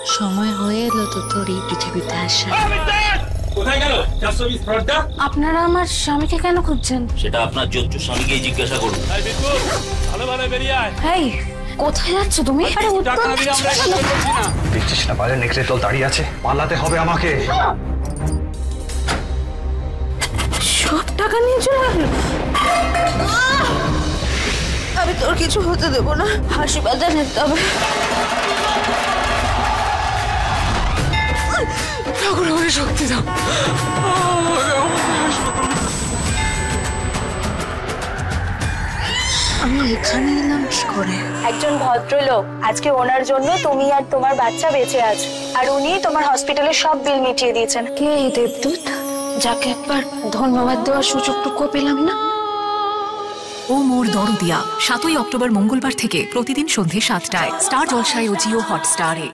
সময় হয়ে এলো তো তোর এই পৃথিবীতে আসা। কোথায় গেল 420 ফ্রডটা? আপনারা আমার স্বামীকে কেন খুঁজছেন? সেটা আপনার জজ্জু স্বামীকেই জিজ্ঞাসা করুন। এই বিট্টু, ভালো ভালো বেরিয়ে আয়। এই কোথায় যাচ্ছ তুমি? আরে টাকা না দিলে আমরা কিছু করছি না। দেখছিস না বাইরে নেকড়ে দল দাঁড়িয়ে আছে, পালাতে হবে আমাকে। সব টাকা নিয়ে চলে গেল। আমি তোর কিছু হতে দেবো না, হাসপাতালে নিতে হবে। ঠাকুর আমাকে শক্তি দাও। আমি এখানে এলাম কি করে? একজন ভদ্রলোক আজকে ওনার জন্য তুমি আর তোমার বাচ্চা বেঁচে আছো, আর উনি তোমার হসপিটালের সব বিল মিটিয়ে দিয়েছেন। কে এই দেবদূত, যাকে একবার ধন্যবাদ দেওয়ার সুযোগটুকু পেলাম না? ও মোর দরদিয়া 7ই অক্টোবর মঙ্গলবার থেকে প্রতিদিন সন্ধে 7টায় স্টার জলসায় ও জিও হটস্টারে।